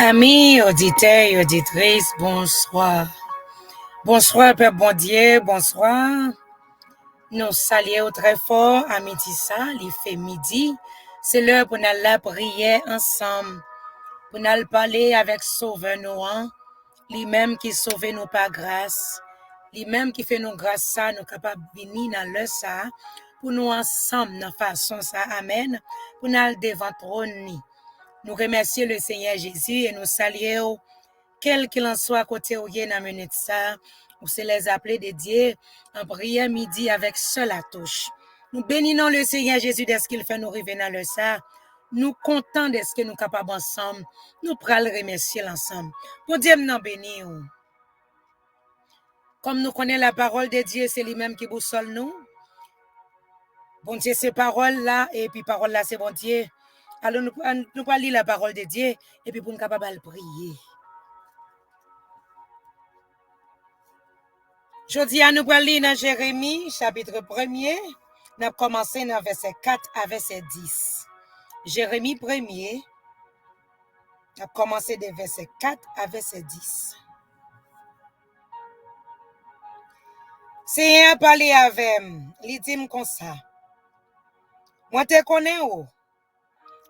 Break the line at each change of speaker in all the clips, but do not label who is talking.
Amis, auditeurs et auditrices, bonsoir. Bonsoir, Père bon Dieu, bonsoir. Nous saluons très fort à midi ça, il fait midi. C'est l'heure pour nous la prier ensemble, pour nous parler avec Sauveur Noah, lui-même qui sauve nous par grâce, lui-même qui fait nous grâce ça, nous capables de venir dans le ça, pour nous ensemble, dans façon ça, amen, pour nous devant trône. Nous remercions le Seigneur Jésus et nous saluons, quel qu'il en soit côté où il y a dans minute ça, ou c'est les appeler de Dieu en prière midi avec seule la touche. Nous bénissons le Seigneur Jésus de ce qu'il fait nous arriver dans le ça. Nous comptons de ce que nous sommes capables ensemble. Nous prenons le remercier ensemble. Pour Dieu nous bénir. Comme nous connaissons la parole de Dieu, c'est lui-même qui boussole nous. Bon Dieu, ces paroles-là, et puis paroles-là, c'est bon Dieu. Alors, nous allons lire la parole de Dieu, et puis pour nous capables de prier. Jeudi, nous allons lire dans Jérémie, chapitre 1er. Nous allons commencer dans verset 4 à verset 10. Jérémie 1er. Nous allons commencer de verset 4 à verset 10. Seigneur parlé avec moi, il dit comme ça. Moi te connais ou?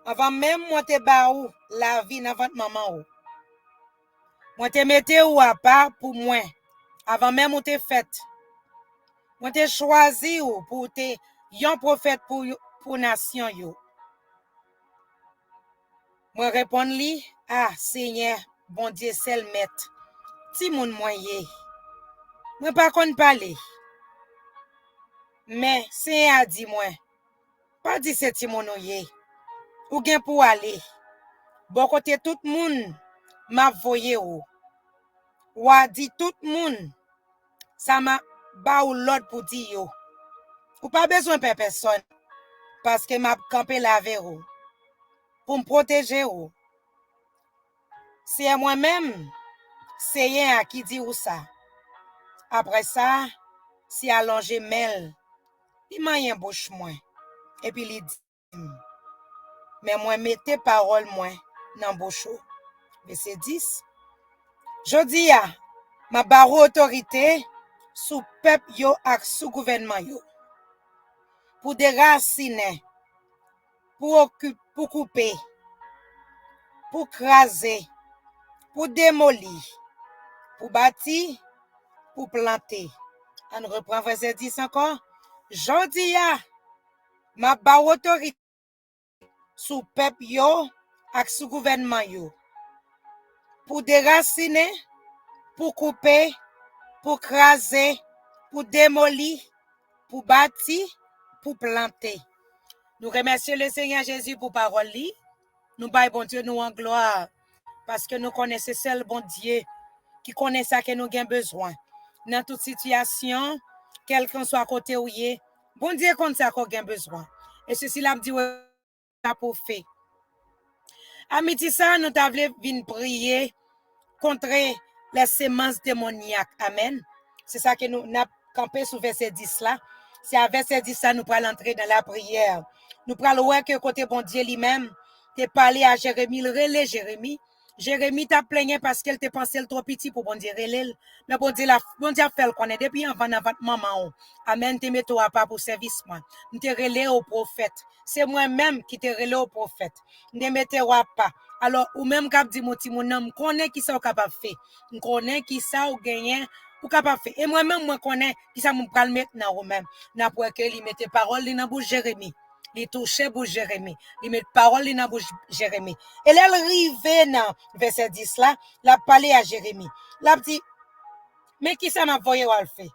Avant même moi te baou la vie dans votre maman ou. Moi te mette ou à part pour moi. Avant même ou te fait. Moi te choisi ou pour te yon prophète pour nation yo. Moi répond li, ah Seigneur, bon Dieu seul maître. Ti moun moyen. Moi pas kon parler. Mais Seigneur a dit moi, pas dit c'est ti moun yé. Ou gen pour aller. Bon côté tout moun m'a voyé ou. Ou a dit tout moun ça m'a ba ou l'autre pour dire yo. Ou pas besoin de personne parce que m'a campé la verrou pour me protéger ou. C'est moi-même c'est un qui dit ou ça. Après ça, si allongé mel, il m'a yon bouche moins et puis il dit mais moi mettez parole moins dans bouche. Verset 10. Jodi a ma baro autorité sous peuple yo ak sous gouvernement yo. Pour déraciner, pour couper, pour craser, pour démolir, pour bâtir, pour planter. On reprend verset 10 encore. Jodi a ma baro autorité sous peuple yo ak sous gouvernement yo. Pour déraciner, pour couper, pour craser, pour démolir, pour bâtir, pour planter. Nous remercions le Seigneur Jésus pour parole li. Nous baillons bon Dieu nous en gloire parce que nous connaissons seul bon Dieu qui connaît ça que nous avons besoin. Dans toute situation, quel qu'on soit à côté où il est, bon Dieu connaît ça qu'on a besoin. Et ceci l'a dit pour faire. À midi ça, nous avons venir prier contre les semences démoniaques. Amen. C'est ça que nous avons campé sur verset 10 là. C'est à verset 10 ça, nous pourrons entrer dans la prière. Nous pourrons voir que côté bon Dieu lui-même, tu parlé à Jérémie, le relais Jérémie. Jérémie t'a plaigné parce qu'elle te pensait trop petit pour bon Dieu relais. Mais bon Dieu a fait le connaître depuis avant votre maman. Amen, te mets toi pas pour service moi. Nous te relais au prophète. C'est moi-même qui te relais au prophète. Ne mettez pas. Alors, ou même cap dit mon nom, connaît qui ça capable faire. On connaît qui ça ou gagner ou capable faire. Et moi-même moi connais qui ça me pral mettre dans ou même. N'a pour que il mette parole dans bouche Jérémie. Il touchait bouche Jérémie. Il met parole dans bouche Jérémie. Et là, elle arrive dans verset 10 là, l'a parlé à Jérémie. L'a dit, mais qui ça m'a voyé ou le fait?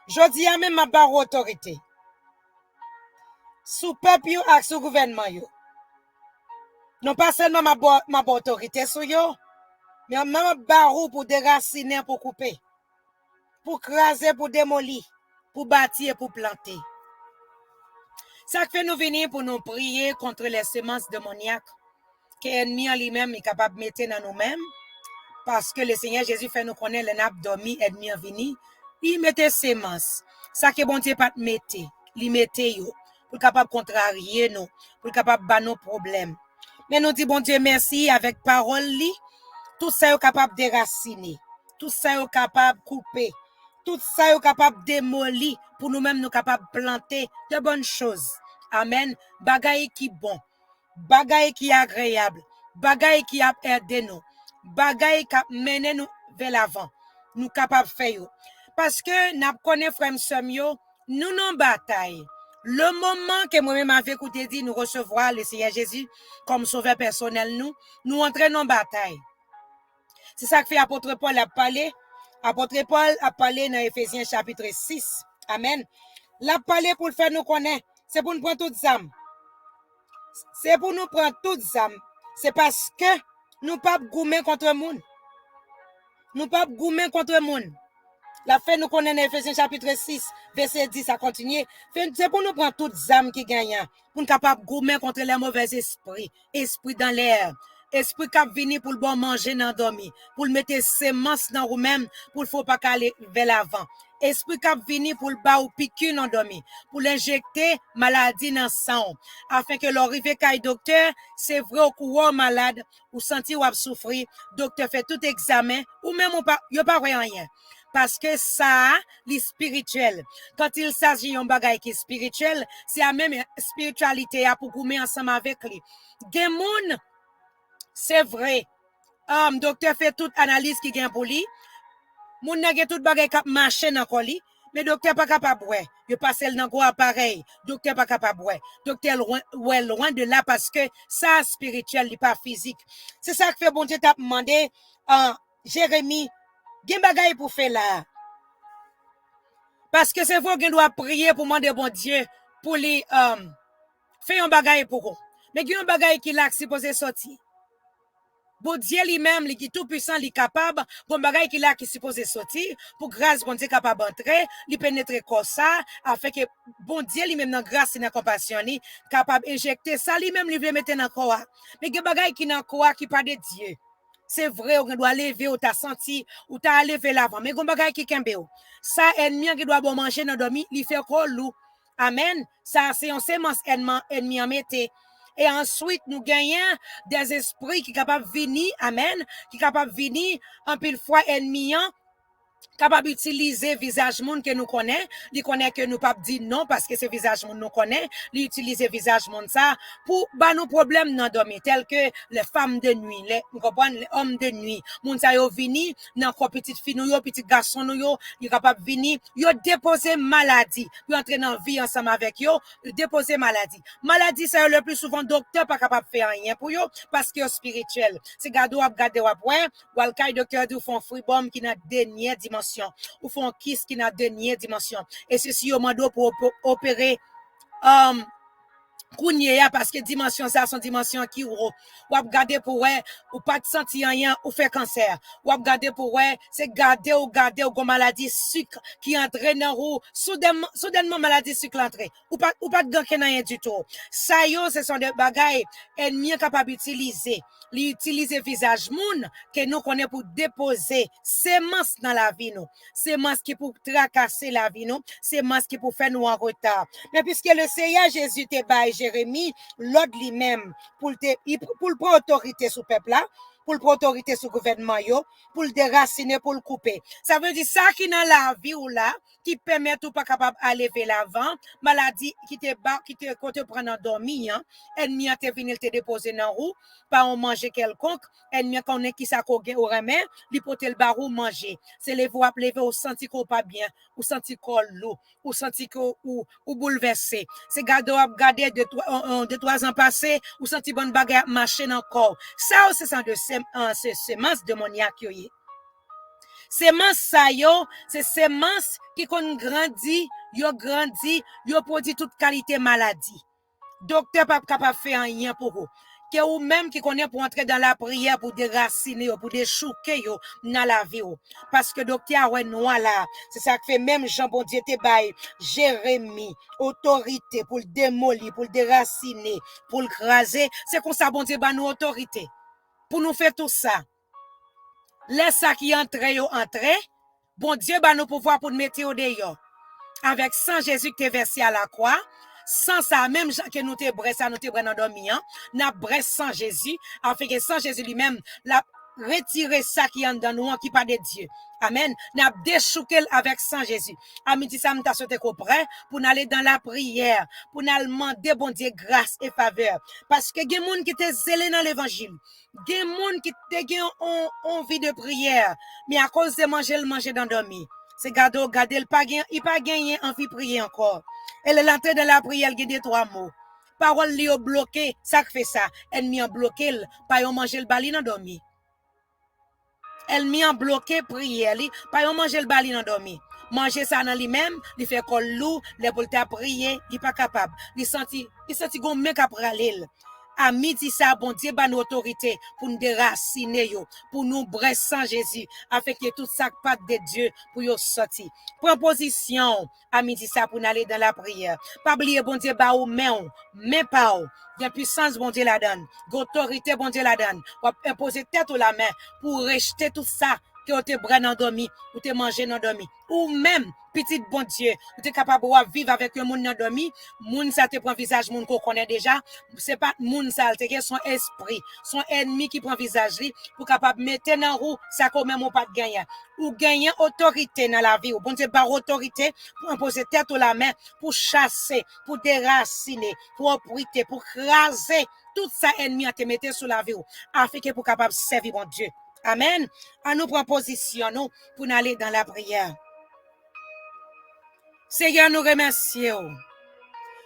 Je dis à même ma barre autorité. Sous peuple yo ak sous gouvernement yo. Non pas seulement ma autorité sur yo, mais ma barre pour déraciner, pour couper, pour craser, pour démolir, pour bâtir, pour planter. Ça fait nous venir pour nous prier contre les semences démoniaques que l'ennemi en lui-même est capable de mettre dans nous-mêmes. Parce que le Seigneur Jésus fait nous connaître le nap dormi, ennemi en vini. Il mettait semences. Ça que bon Dieu pas te mettre. Il mettait yo. Pour capable contrarier nous. Pour capable battre nos problèmes. Mais nous disons, bon Dieu, merci avec parole li. Tout ça est capable de déraciner. Tout ça est capable de couper. Tout ça est capable de démolir pour nous-mêmes nous capables de planter de bonnes choses. Amen. Bagaille qui bon. Bagaille qui agréable. Bagaille qui a aidé nous. Bagaille qui a mené nous vers l'avant. Nous capables de faire. Parce que nous connaissons frère Semio, nous non bataille. Le moment que moi-même avec écouté dit nous recevoir le Seigneur Jésus comme sauveur personnel nous entraînons en bataille. C'est ça que fait apôtre Paul a parlé. Apôtre Paul a parlé dans Éphésiens chapitre 6. Amen. L'a parlé pour le faire nous connaître. C'est pour nous prendre toutes âmes. C'est pour nous prendre toutes âmes. C'est parce que nous pas goumer contre le monde. Nous pas goumer contre le monde. La fin nous connaît dans Éphésiens chapitre 6, verset 10 à continuer. C'est pour nous prendre toutes âmes qui gagnent. Pour nous capables goumer contre les mauvais esprits. Esprit dans l'air. Esprit qui vient pour le bon manger dans dormir, pour le mettre semences dans vous-même, pour le faut pas aller vers l'avant. Esprit qui vient pour le bas ou piquer dans dormir, pour l'injecter maladie dans sang, afin que l'arrivée qu'à docteur, c'est vrai au courant malade, ou senti ou a souffrir, docteur fait tout examen, ou même ou pas, y a pas rien. Parce que ça, les spirituel. Quand il s'agit d'un bagage qui est spirituel, c'est la même spiritualité pour goumer ensemble avec lui. Des moun, c'est vrai. Docteur fait toute analyse qui gagne pour lui. Moun n'a tout bagay kap marcher dans coli, mais docteur pas capable ouais. Il passe dans gros appareil. Docteur pas capable ouais. Docteur loin de là parce que ça spirituel, il pas physique. C'est ça que fait bon Dieu t'a demandé Jérémie, gen bagay pour faire là. Parce que c'est vous qui doit prier pour demander bon Dieu pour les faire un bagay pour vous. Mais il y a un bagay qui là supposé sortir. Bon Dieu lui-même, qui est tout puissant, il est capable, bon bagay qui là qui supposé sortir, pour grâce bon Dieu capable d'entrer, il pénétrer comme ça, afin que bon Dieu lui-même dans grâce et dans compassion, capable d'injecter ça lui-même, il veut mettre dans corps. Mais il y a bagay qui dans corps qui pas de Dieu. C'est vrai, on doit lever, ou t'as senti, ou t'as levé l'avant, mais il y a bagay qui kembe ou. Ça, ennemi qui doit bon manger dans dormir, il fait quoi loup. Amen. Ça, c'est un sémence ennemi en mette. Et ensuite, nous gagnons des esprits qui sont capables de venir, amen, qui sont capables de venir en pile fois ennemis, capable d'utiliser visage monde que nous connaît, il connaît que nous pas dire non parce que ce visage monde nous connaît, il utilise visage monde ça pour ba nos problèmes dans dormir tels que les femmes de nuit, les hommes de nuit, moun ça yo vini dans quoi petite fille nous yo petit garçon nous yo, il capable venir, yo déposer maladie, yo entrer dans vie ensemble avec yo, déposer maladie. Maladie ça le plus souvent docteur pas capable faire rien pour yo parce que spirituel. C'est gado a garder ou ouais, ou al kay docteur du font free bomb qui n'a dernière dimension ou font kiss qui n'a dernière dimension et ceci au mando pour opérer kounye parce que dimension ça son dimension qui ou regarder pour ouais ou pas de sentir rien ou fait cancer ou regarder pour ouais c'est garder ou maladie sucre qui entraîne dans ou soudainement maladie sucre l'entrée ou pas de ganker rien du tout ça yo ce sont des bagailles ennemi capable d'utiliser l'utiliser visage moun que nous connaît pour déposer sémence dans la vie nous sémence qui pour tracasser la vie nous sémence qui pour faire nous en retard mais puisque le Seigneur Jésus te bail Jérémie l'autre lui-même pour le prendre autorité sur peuple là pour le prendre autorité sur gouvernement yo pour le déraciner pour le couper ça veut dire ça qui dans la vie ou là qui permet tout pas capable aller vers l'avant maladie qui te côté prendre endormi hein ennemi te venir te déposer dans roue pas on manger quelconque ennemi connaît qui ça ko gen ou remet li pote le barou manger c'est les voix lever au senti ko pas bien ou senti ko l'eau ou senti ko ou bouleversé c'est garder de 3 ans passés ou senti bonne bagarre marcher encore ça c'est ça de semence démoniaque yo semence ça yo c'est semence qui kon grandi yo produit toute qualité maladie docteur pas capable faire rien pour vous que ou même qui connaît pour entrer dans la prière pour déraciner pour déchouquer yo dans la vie parce que docteur ouais noir là c'est ça que fait même Jean bon Dieu te bail Jérémie autorité pour le démolir pour le déraciner pour le craser c'est comme ça bon Dieu ba nous autorité pour nous faire tout ça laisse ça qui entre yo entrer bon Dieu ba nous pouvoir pour mettre au dehors avec sang Jésus qui est versé à la croix Sans ça, même que nous te bresse, nous te bresse endormi, n'a bresse sans Jésus, afin que sans Jésus lui-même, la retirer ça qui est en nous, qui pas de Dieu. Amen. N'a déchouqué avec sang Jésus. À midi, ça m'a sauté qu'on prêt pour aller dans la prière, pour aller demander bon Dieu grâce et faveur. Parce que il y a des gens qui étaient zélés dans l'évangile. Il y a des gens qui ont envie de prière, mais à cause de manger d'endormi. C'est garder, il pas gagné envie de prier encore. Elle est l'entrée de la prière, il y a 3 mots. Parole li yo bloqué, ça fait ça. Ennemi a bloqué, pas yo manger le bali endormi. Elle mi en bloqué prière li, pas yon manger le bali endormi. Manger ça dans lui-même, il fait col lou, les pour ta prier, il pas capable. Il senti gon mec a praler. À midi ça bon Dieu ba nous autorité pour nous déraciner yo, pour nous brasser sans Jésus, afin que tout ça pas de Dieu pour yo sortir. Prends position à midi ça pour aller dans la prière. Pas oublier bon Dieu ba ou mais pas ou. Il y a puissance bon Dieu la donne, autorité bon Dieu la donne. On va imposer tête ou la main pour rejeter tout ça que vous te bras endormi, ou te manger endormi, ou même petit bon Dieu, vous êtes capable de vivre avec un monde endormi, moun ça te prend visage moun qu'on connaît déjà, c'est pas moun ça c'est son esprit, son ennemi qui prend visage li pour capable mettre dans roue ça quand même ou pas de gagner, ou gagner autorité dans la vie, ou bon Dieu par autorité pour imposer tête ou la main pour chasser, pour déraciner, pour oppriter, pour craser tout ça ennemi à te mettre sur la vie afin que pour capable servir bon Dieu. Amen. À nous prendre position nous pour aller dans la prière. Seigneur, nous remercions.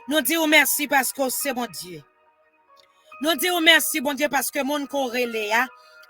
Nous disons merci parce que c'est bon Dieu. Nous disons merci, bon Dieu, parce que mon corrélé,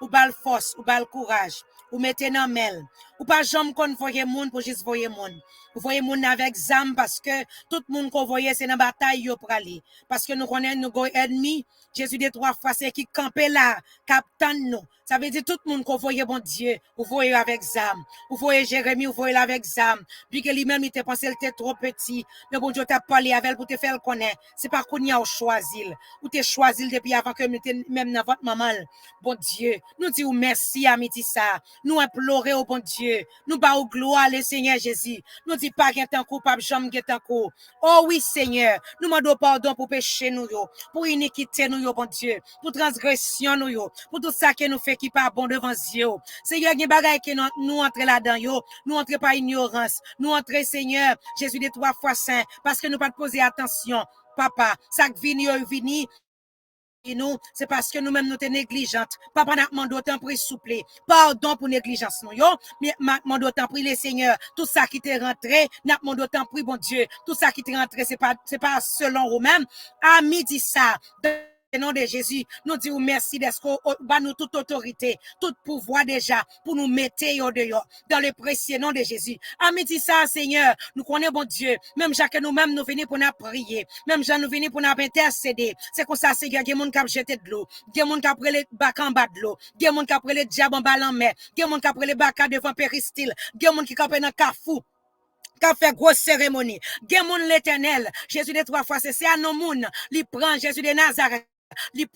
ou bal force, ou bal courage, ou mettez dans mel. Ou pas jamais qu'on voyait moun pour juste voyer moun. Vous voyez moun avec zam parce que tout le monde qu'on voyait c'est dans bataille yo pour aller. Parce que nous connaissons nos ennemis. Jésus des 3 fois c'est qui campait là, captain nous. Ça veut dire tout le monde qu'on voyait bon Dieu, vous voyez avec zam. Vous voyez Jérémie, vous voyez avec zam. Puis que lui-même il était pensé il était trop petit. Mais bon Dieu t'a parlé avec elle pour te faire le connaître. C'est pas qu'on y a choisi. Ou t'es choisi depuis avant que même dans votre maman. Bon Dieu, nous disons merci à midi ça. Nous implorer au bon Dieu. Nous bas gloire le Seigneur Jésus. Nous disons pas qu'il y a un coupable, jamais qu'il y a un coup. Oh oui Seigneur, nous demandons pardon pour péché nous yo, pour iniquité nous yo bon Dieu, pour transgression nous yo, pour tout ça que nous fait qui pas bon devant Dieu. Seigneur, il y a des bagailles que nous entrons là-dedans yo, nous entrons par ignorance. Nous entrons Seigneur, Jésus des 3 fois saint parce que nous pas poser attention. Papa, ça vini et nous, c'est parce que nous-mêmes nous sommes négligentes. Papa n'a demandé autant pour souffler. Pardon pour négligence nous, yo. Mais m'a demandé autant pour les seigneurs. Tout ça qui t'est rentré, n'a demandé autant pour bon Dieu. Tout ça qui t'est rentré, c'est pas selon vous-même. À midi ça. Au nom de Jésus, nous disons merci d'être nous toute autorité, tout pouvoir déjà pour nous mettre au dehors dans le précieux nom de Jésus. À midi ça, Seigneur, nous connaissons bon Dieu, même que nous-mêmes nous venons pour nous prier, même Jean nous venons pour nous intercéder. C'est comme ça, Seigneur, il y a des gens qui ont jeté de l'eau, il y a des gens qui ont pris les bacs en bas de l'eau, il y a des gens qui ont pris les diables en bas en mer, il y a des gens qui ont pris les bacs devant péristyle, il y a des gens qui ont pris dans Carrefour. Qu'a fait grosse cérémonie. Gen moun l'Éternel, Jésus des 3 fois, c'est à nos moun, li prend Jésus de Nazareth. Li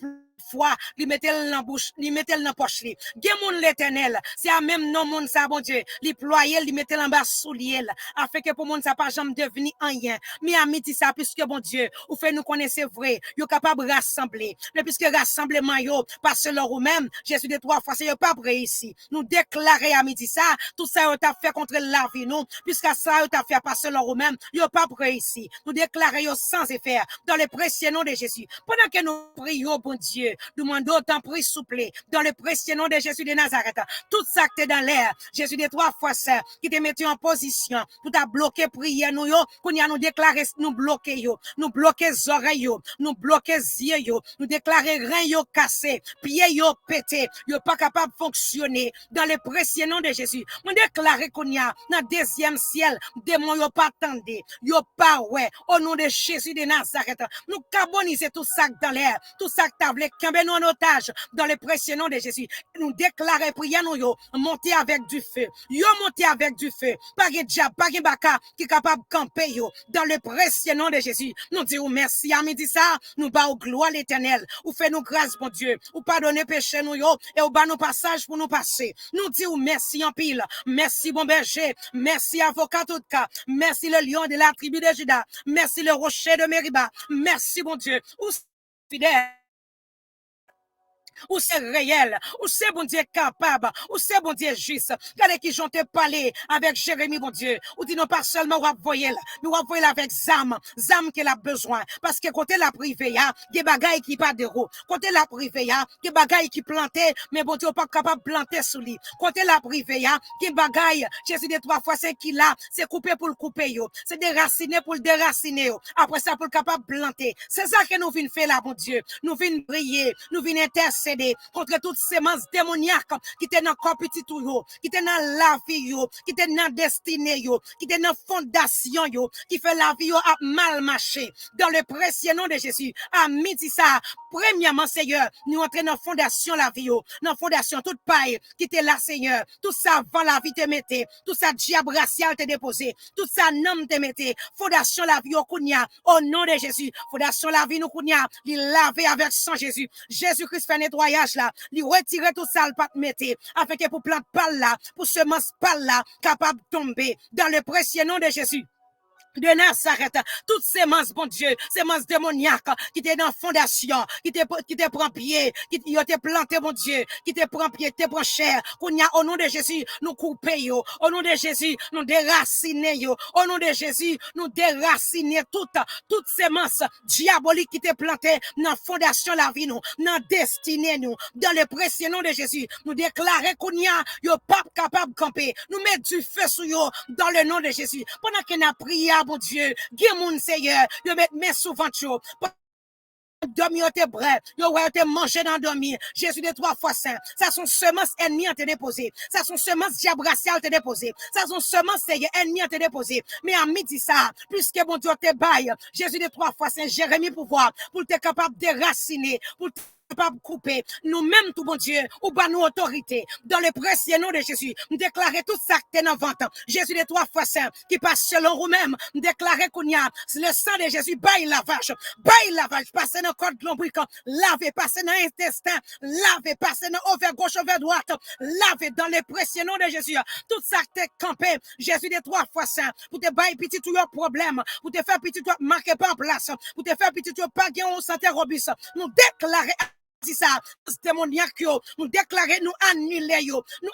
foi, li mettel dans bouche, li mettel dans poche li. Gen moun l'Éternel, c'est à même non moun ça bon Dieu, li ployer, li mettel en bas soulier afin que pour moun ça pas jamais devenir rien. Mais à midi ça puisque bon Dieu, ou fait nous connaître vrai, yo capable rassembler. Mais puisque rassemblement yo pas selon ou même, Jésus des 3 fois c'est yo pas prêt ici. Nous déclarer à midi ça, tout ça yo t'a fait contre la vie nous, puisque ça yo t'a fait pas selon ou même, yo pas prêt ici. Nous déclarer yo sans effet dans le précieux nom de Jésus. Pendant que nous prions bon Dieu, nous demandons autant prix souple dans le précieux nom de Jésus de Nazareth. Tout ça qui est dans l'air, Jésus des 3 fois ça, qui te met en position pour ta bloquer prière nous yo, qu'on y a nous déclarer nous bloquer yo, nous bloquer oreilles yo, nous bloquer yeux yo, nous déclarer rein yo cassé, pied yo pété, yo pas capable de fonctionner dans le précieux nom de Jésus. Nous déclarer qu'on y a dans deuxième ciel, démon yo pas attendé, yo pas ouais, au nom de Jésus de Nazareth. Nous carboniser tout ça dans l'air, tout ça que t'as voulu camber nous en otage dans le précieux nom de Jésus. Nous déclarer prière nous yo, monter avec du feu. Yo monter avec du feu. Pas de diable, pas de baka qui est capable de camper yo dans le précieux nom de Jésus. Nous disons merci à midi ça, nous bas gloire l'Éternel. Ou fait nous grâce bon Dieu, ou pardonner péché nous yo et ou bas nous passage pour nous passer. Nous disons merci en pile. Merci bon berger, merci avocat tout cas. Merci le lion de la tribu de Juda. Merci le rocher de Meriba. Merci bon Dieu. Ou fidèle. Ou c'est réel, ou c'est bon Dieu capable, ou c'est bon Dieu juste. Regardez qui j'en t'ai parlé avec Jérémie, bon Dieu. Ou dit non pas seulement ou voyez, mais ou voyez avec Zam qu'elle a besoin. Parce que côté la privée, il y a des bagailles qui pas de roue. Côté la privée, il y a des bagailles qui plantaient, mais bon Dieu pas capable de planter sous lui. Côté la privée, il y a des bagailles, Jésus de 3 fois 5 qu'il a, c'est coupé pour le couper yo. C'est déraciner pour le déraciner yo. Après ça pour le capable de planter. C'est ça que nous venons faire là, bon Dieu. Nous venons prier, nous venons intercéder contre toutes ces sémences démoniaques qui étaient dans le corps petit tout yo, qui étaient dans la vie yo, qui étaient dans la destinée yo, qui étaient dans la fondation yo, qui fait la vie yo a mal marché. Dans le précieux nom de Jésus, à midi ça, premièrement Seigneur, nous entrons dans la fondation la vie yo, dans la fondation toute paille qui était là Seigneur, tout ça avant la vie te mettait, tout ça diable racial te déposé, tout ça nom te mettait, fondation la vie yo kounya, au nom de Jésus, fondation la vie nous kounya, li laver avec sang Jésus, Jésus-Christ fait nettoyage là, li retirer tout ça le pas mettre, afin que pour plante pal là, pour semence pal là, capable de tomber, dans le précieux nom de Jésus. De Nazareth, toutes ces masses, bon Dieu, ces masses démoniaques qui étaient dans la fondation, qui te prend pied, qui te planté, bon Dieu, qui te prend pied, te prend chair, qu'on y a au nom de Jésus, nous couper yo, au nom de Jésus, nous déraciner yo, au nom de Jésus, nous déraciner toutes ces masses diaboliques qui te planté dans la fondation la vie nous, dans la destinée nous, dans le précieux nom de Jésus, nous déclarer qu'on y a, yo pas capable de camper, nous mettre du feu sur yo, dans le nom de Jésus, pendant qu'on a prié, bon Dieu, Dieu mon Seigneur, yo met mes souvent chaud. Dormir te bref, yo ouais te manger dans dormir. Jésus de 3 fois saint. Ça son semence ennemi à te déposer. Ça son semence diable racial te déposer. Ça son semence Seigneur ennemi à te déposer. Mais à midi ça, puisque bon Dieu te baille, Jésus de 3 fois saint, Jérémie pouvoir pour te capable de déraciner, pour capable de couper, nous-mêmes tout bon Dieu, ou bas nous autorité, dans le précieux nom de Jésus, nous déclarer tout ça qui est dans vente, Jésus de 3 fois saint, qui passe selon vous-même, nous déclarer qu'on y a, le sang de Jésus, baille lavage, passer dans le corps de l'ombrique, laver, passer dans l'intestin, laver, passer dans over gauche, over droite, laver dans le précieux nom de Jésus, tout ça qui est campé, Jésus de 3 fois saint, pour te bailler petit tout your problème, pour te faire petit tout marquer pas en place, pour te faire petit tout pas gagner en santé robuste, nous déclarer si ça, démoniaque yo, nous déclarer, nous annuler yo, nous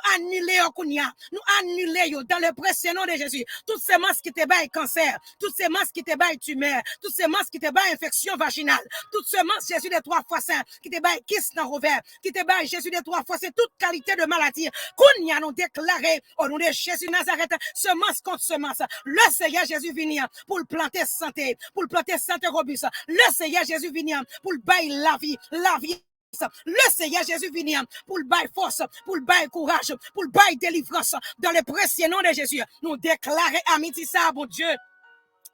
annuler yo, dans le précieux nom de Jésus, toutes ces masques qui te baillent cancer, toutes ces masques qui te baillent tumeur, toutes ces masques qui te baillent infection vaginale, toutes ces masques Jésus de 3 fois saint, qui te baillent kyste dans revers, qui te baillent Jésus de 3 fois saint, toute qualité de maladie, qu'on y a nous déclarer, au nom de Jésus Nazareth, semence contre semence, le Seigneur Jésus vient pour le planter santé robuste, le Seigneur Jésus vient pour le bailler la vie, le Seigneur Jésus vient pour le bail force, pour le bail courage, pour le bail délivrance, dans le précieux nom de Jésus, nous déclarer amitié ça, bon Dieu.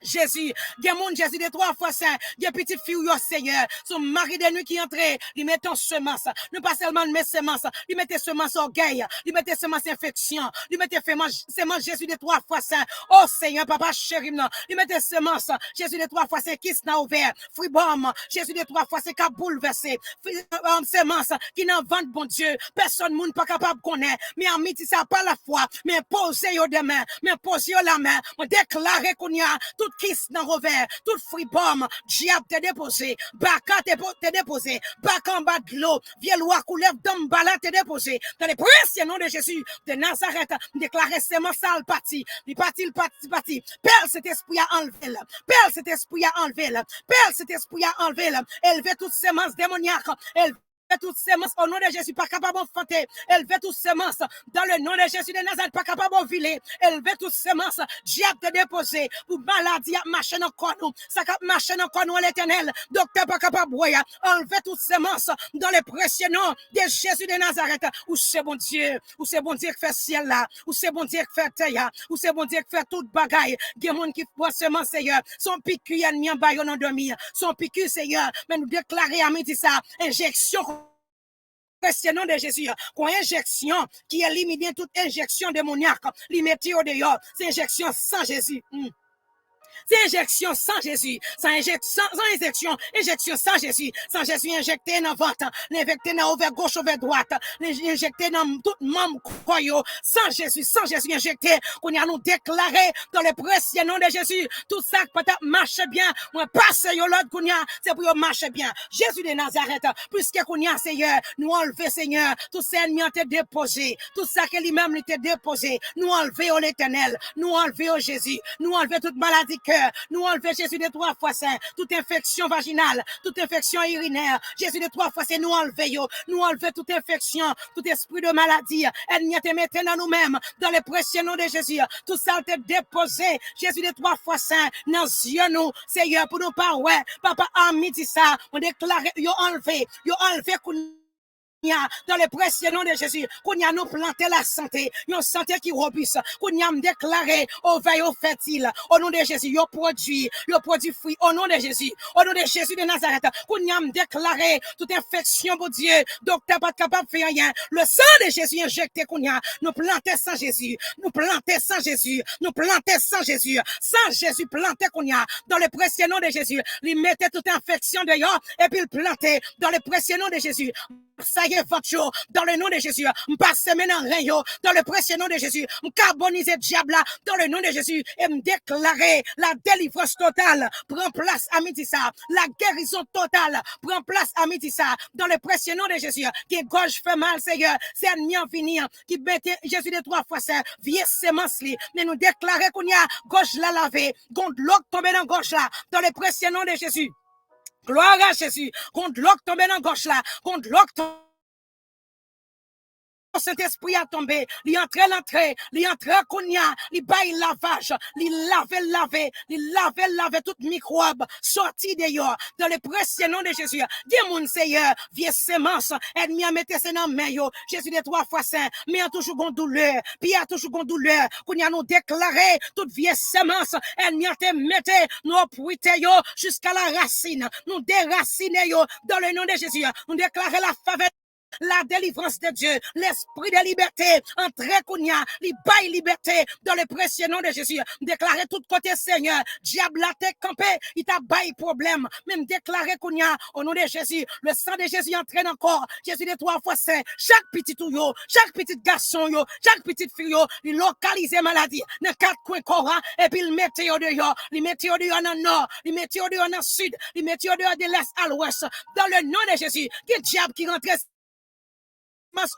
Jésus, il y a mon Jésus de 3 fois saint, il y a petite fille, Seigneur, son mari de nuit qui entre, il met en semence, nous pas seulement met semence, il mettait semence orgueil, il mettait semence infection, il mettait semence Jésus de 3 fois saint, oh Seigneur, papa chéri, il mettait semence, Jésus de 3 fois saint, qui n'a ouvert, fribom, Jésus de 3 fois saint, qui a bouleversé, semence, qui n'a vendu, bon Dieu, personne moun pas capable de connaître, mais en midi, ça pas la foi, mais posez yo demain, mais posez yo la main, on déclare qu'on y a, tout kiss dans revers, tout fribom, diable te déposé, baka te déposé, baka en bas de l'eau, vieux loi coulève d'embala te déposé, dans les précieux nom de Jésus, de Nazareth, déclarer semence sale parti, il parti, père cet esprit à enlever, père cet esprit à enlever, élever toutes semences démoniaques, toutes semences au nom de Jésus, pas capable d'enfanter. Élevez toutes semences dans le nom de Jésus de Nazareth, pas capable de viler. Élevez toutes semences, diable de déposer pour maladie à marcher dans nous. Ça cap marcher dans nous l'éternel. Docteur pas capable de boire. Enlevez toutes semences dans les précieux noms de Jésus de Nazareth. Ou c'est bon Dieu, ou c'est bon Dieu qui fait ciel là, ou c'est bon Dieu qui fait terre, ou c'est bon Dieu qui fait toute bagaille. Il y a des gens qui font semences, Seigneur. Son piqûre, il y a un dormi. Son piqûre, Seigneur. Mais nous déclarer à midi ça, injection. Précieux nom de Jésus, qu'on injection qui élimine toute injection démoniaque, les météo dehors, c'est injection sans Jésus. C'est injection sans Jésus. Sans injection, injection sans Jésus. Sans Jésus injecté dans le ventre, l'injecté dans l'ouvert gauche, ouvert droite, l'injecté dans tout membre croyant. Sans Jésus injecté, qu'on a nous déclaré dans le précieux nom de Jésus. Tout ça peut-être marche bien. Moi, passe l'autre qu'on a, c'est pour marcher bien. Jésus de Nazareth, puisque qu'on a, Seigneur, nous enlever, Seigneur, tout ça ennemi a été déposé. Tout ça que lui-même était déposé. Nous enlever au l'éternel. Nous enlever au Jésus. Nous enlever toute maladie cœur. Nous enlever Jésus de 3 fois saint, toute infection vaginale, toute infection urinaire, Jésus de 3 fois saint, nous enlever yo, nous enlever toute infection, tout esprit de maladie, ennemi te mettre dans nous-mêmes, dans le précieux nom de Jésus, tout ça te déposé, Jésus de 3 fois saint, dans yeux nous, Seigneur, pour nous pas ouais, papa, en midi ça, on déclare, yo enlevé, dans le précieux nom de Jésus, qu'on y a nous planté la santé, une santé qui robuste, qu'on y a déclaré au veille au fertile, au nom de Jésus, yo produit fruit, au nom de Jésus de Jésus de Nazareth, qu'on y a déclaré toute infection, mon Dieu, docteur pas capable de faire rien, le sang de Jésus injecté qu'on y a, nous planter sans Jésus, nous planter sans Jésus, nous planter sans Jésus planté qu'on y a, dans le précieux nom de Jésus, il mettait toute infection dehors, et puis il plantait dans le précieux nom de Jésus. Ça y est, votre dans le nom de Jésus, passe maintenant rien, dans le précieux nom de Jésus, carboniser diable dans le nom de Jésus, et me déclarer la délivrance totale, prend place à midi ça, la guérison totale, prend place à midi ça, dans le précieux nom de Jésus, qui gorge fait mal, Seigneur, c'est ennemi en venir, qui bête Jésus de 3 fois ça, vieille sémence li, mais nous déclarer qu'on y a gauche la laver, qu'on l'eau tomber dans gauche là, dans le précieux nom de Jésus. Gloire à Jésus. Contre l'eau tomber dans gauche là. Contre l'eau Saint-Esprit a tombé, il entre l'entrée, il entre kounya, il baille lavage, il lave toute microbe, sorti dehors, dans le précieux nom de Jésus. Dis mon Seigneur, vieux sémence, ennemi a metté ses noms main yo, Jésus de 3 fois saint, mais a toujours gon douleur, puis a toujours gon douleur, kounya nous déclarer toute vieille sémence, ennemi a te mette, nous puite yo, jusqu'à la racine, nous déraciner yo, dans le nom de Jésus, nous déclarer la faveur, la délivrance de Dieu, l'esprit de liberté, entre Kounia, li bail liberté dans le précieux nom de Jésus. Déclarer tout côté Seigneur, diable a te campé, il t'a bail problème. Même déclarer Kounia, au nom de Jésus, le sang de Jésus entraîne encore. Jésus de 3 fois saint, chaque petit yo, chaque petit garçon yo, chaque petite fille yo, il localise maladie dans 4 coins corps, et puis il mette yo dehors, il mette yo dehors dans le nord, il mette yo dehors dans le sud, il mette yo dehors de l'est à l'ouest. Dans le nom de Jésus, quel diable qui rentre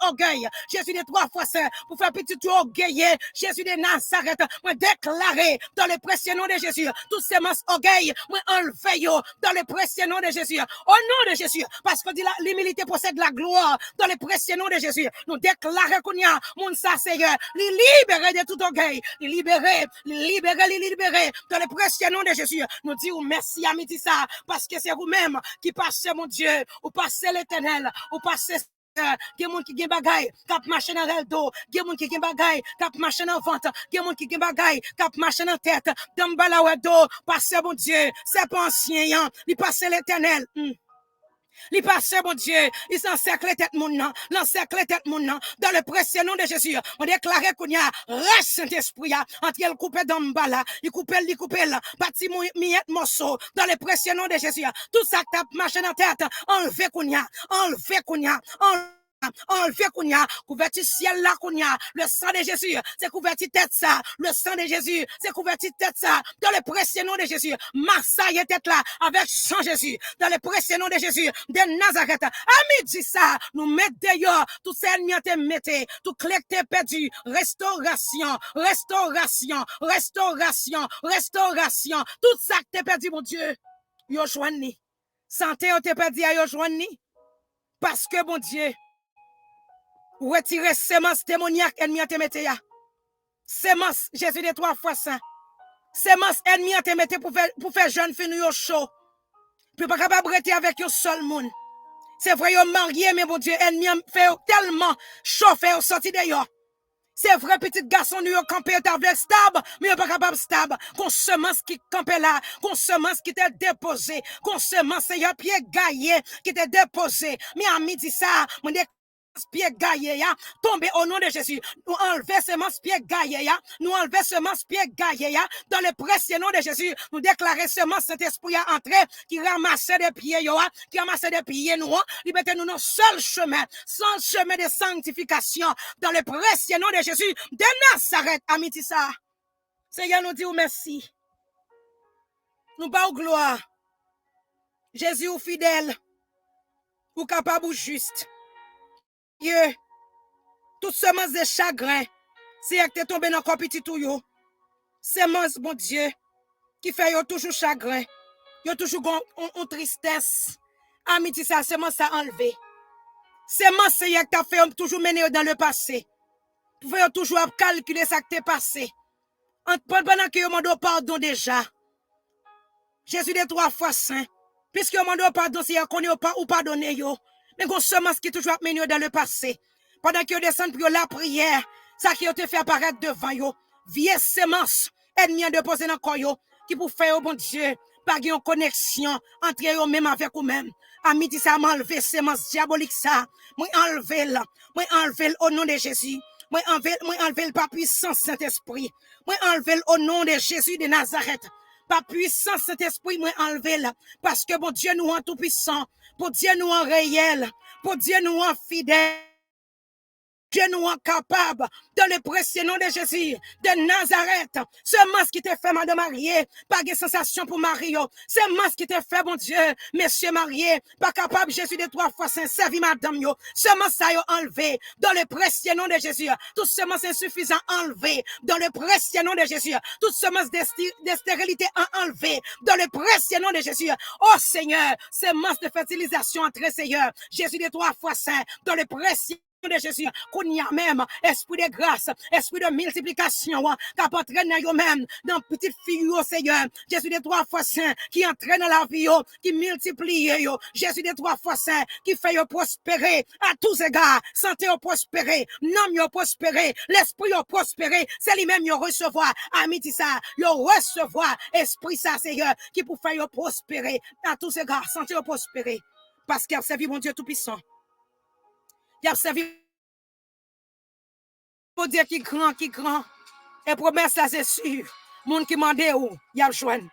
orgueil, Jésus de 3 fois saint, pour faire petit orgueil, Jésus de Nazareth, moi déclarer dans le précieux nom de Jésus, tous ces masses orgueil, moi enlever dans le précieux nom de Jésus, au nom de Jésus, parce que l'humilité possède la gloire, dans le précieux nom de Jésus, nous déclarer qu'on y a, mon Seigneur, les libérer de tout orgueil, les libérer, dans le précieux nom de Jésus, nous disons merci à midi ça, parce que c'est vous-même qui passez, mon Dieu, ou passez l'éternel, ou passez gen moun ki gen bagay kap marche dans el do, gen moun ki gen bagay kap marche dans ventre, gen moun ki gen bagay kap marche dans tête, dans bala ou do, passe mon Dieu, c'est pas ancien, il passe l'éternel. Il passe, mon Dieu, il s'encercle tête mon nom, l'encercle tête mon nom, dans le précieux nom de Jésus. On déclarait qu'on y a reste Saint-Esprit, entre elle coupe dans mbala, il coupe, bâti miette morceau, dans le précieux nom de Jésus. Tout ça tape marche dans tête, enlevé qu'on y a, enlevé qu'on y a, couverti ciel là qu'on y a, le sang de Jésus, c'est couverti tête ça, le sang de Jésus, c'est couverti tête ça, dans le précieux nom de Jésus, Marseille tête là, avec sang Jésus, dans le précieux nom de Jésus, de Nazareth, à midi ça, nous mettons d'ailleurs, tout ça ennemi te mettez, tout clé t'es perdu, restauration, tout ça que t'es perdu, mon Dieu, yo joigni, santé, t'es perdu, yo joigni, Parce que, bon Dieu, retirez sémence démoniaque ennemi à te mettre. Sémence, Jésus de 3 fois saint. Sémence ennemi à te mettre pour faire jeune fille au chaud. Puis pas capable de rester avec un seul monde. C'est vrai, yo marié, mais bon Dieu, ennemi fait tellement chauffer au sorti d'ailleurs. C'est vrai, petit garçon, nous campé, t'as voulu stable, mais pas capable stable. Qu'on semence qui campé là, qu'on semence qui t'est déposé, qu'on semence, c'est un pied gaillé qui t'est déposé. Mais à midi ça, mon pied gaillé, ya, tomber au nom de Jésus. Nous enlever semence pied gaillé, ya, nous enlever semence pied gaillé, ya, dans le précieux nom de Jésus. Nous déclarer semence Saint-Esprit à entrer, qui ramassait des pieds, yo, qui ramassait des pieds, nous, libérez nous dans seul chemin de sanctification, dans le précieux nom de Jésus, de Nazareth, amiti ça. Seigneur, nous dit merci. Nous bas gloire. Jésus ou fidèle, ou capable ou juste. Dieu, toute semence de chagrin, c'est que tu tombé dans le corps petit tout yo. Semence, bon Dieu, qui fait yo toujours chagrin, yo toujours en tristesse. Amiti ça, semence à enlever. Semence, c'est que tu as fait toujours mener dans le passé. Tu fais toujours calculer ça que t'es passé. Pendant que yo mando pardon déjà. Jésus de 3 fois saint. Puisque yo mando pardon, c'est qu'on yo pas ou pardonner yo. Mais qu'on semence qui toujours mené dans le passé. Pendant que yo descend pour la prière, ça qui yo te fait apparaître devant yo. Vieille semence, ennemi de poser dans corps yo, qui pour faire bon Dieu, pas une connexion entre yo même avec vous même. À midi ça m'a enlevé semence diabolique ça. Moi enlever au nom de Jésus. Moi enlever par puissance Saint-Esprit. Moi enlever au nom de Jésus de Nazareth. Par puissance Saint-Esprit, moi enlever là. Parce que bon Dieu nous en tout puissant. Pour Dieu nous en réel. Pour Dieu nous en fidèle. Dieu nous est capable, dans le précieux nom de Jésus, de Nazareth. Semence qui te fait, madame mariée, pas de sensation pour Mario. Semence qui te fait, bon Dieu, monsieur marié, pas capable, Jésus de 3 fois saint, servi madame yo. Semence ça yo enlevé, dans le précieux nom de Jésus. Tout semence insuffisant enlevé, dans le précieux nom de Jésus. Toute semence de stérilité enlevé, dans le précieux nom de Jésus. Oh Seigneur, semence de fertilisation entre Seigneur, Jésus de 3 fois saint, dans le précieux de Jésus, qu'on y a même esprit de grâce, esprit de multiplication, qui entraîne dans même, dans petite fille, Seigneur, Jésus de 3 fois saint, qui entraîne dans la vie, qui multiplie, Jésus de 3 fois saint, qui fait prospérer à tous égards, santé prospérer, nom prospérer, l'esprit prospérer, c'est lui-même recevoir, à midi ça, recevoir, esprit ça, Seigneur, qui pour faire prospérer à tous égards, santé prospérer, parce qu'il a servi mon Dieu tout-puissant. Il a servi pour dire qui grand. Et promesse là, c'est sûr. Moun qui mande où, il a joindre.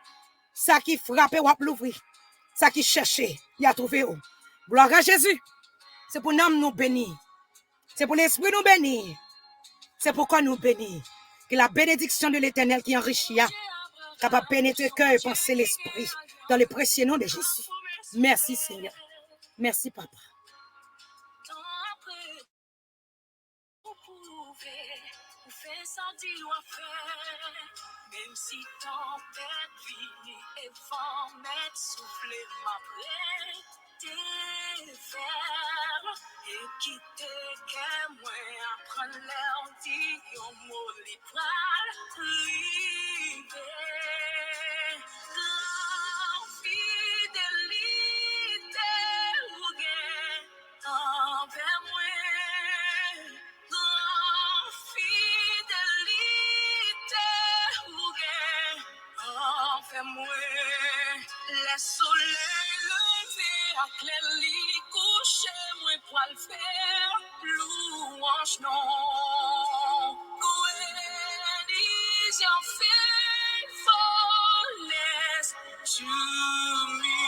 Ça qui frappe ou a l'ouvrir. Ça qui cherche, il a trouvé où. Gloire à Jésus. C'est pour nous bénir. C'est pour l'esprit nous bénir. C'est pourquoi nous bénir. Que la bénédiction de l'Éternel qui enrichit, capable de pénétrer cœur et penser l'esprit. Dans le précieux nom de Jésus. Merci Seigneur. Merci Papa.
Même si tempête vini et vent met souffler ma prête faire et quitter que moi apprendre l'air dit yon mot l'itoile rive fidélité ou gain envers moi. Le soleil levé à clair lit couché moi pour le faire louange non when is your faithfulness to me.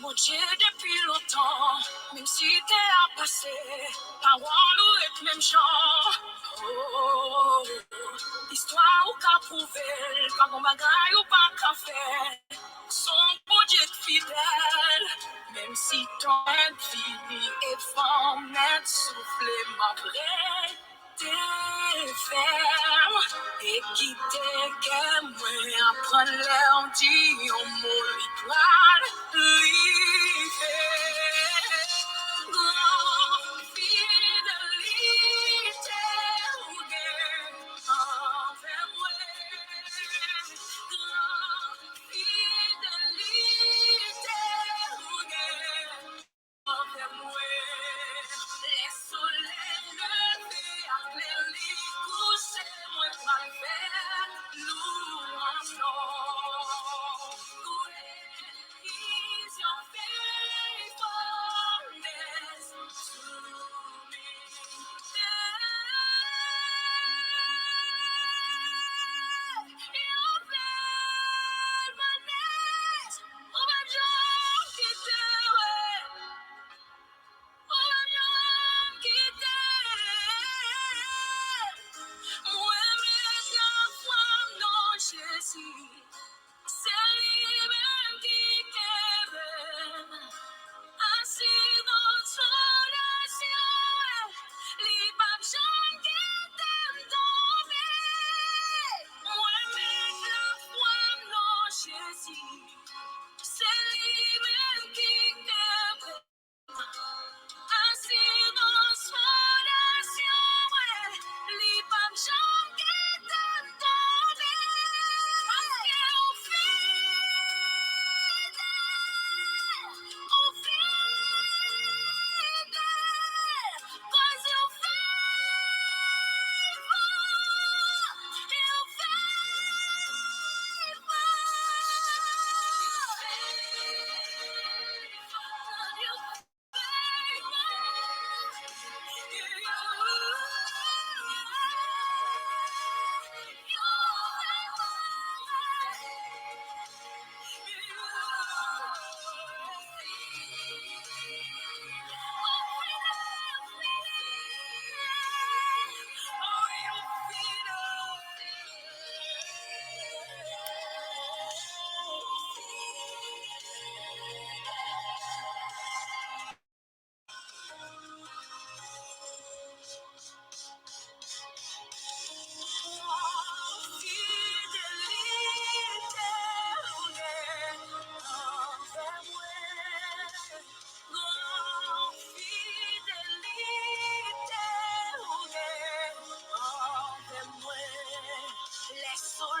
Mon Dieu, depuis longtemps, même si t'es à passer, parole ou est même genre. Oh, histoire ou qu'à prouver, pas bon bagaille ou pas qu'à faire. Son bon Dieu fidèle, même si ton vie est femme, souffle ma vraie. T'es ferme et qui t'aime, moi apprendre l'air dit on mon littoral, grand fidélité ou gain envers moi, grand fidélité ou gain envers moi. Les soleils levés, après les coucher, moi pas faire louange. Great is your faithfulness to me. Your faithfulness, oh my joy, it's away. C'est lui-même qui t'aime. Ainsi dans son action, les papes jeunes qui t'aiment tomber. Moi-même la foi non Jésus, c'est lui-même qui t'aime. Ainsi dans son action, les papes jeunes qui t'aiment tomber. Parce qu'au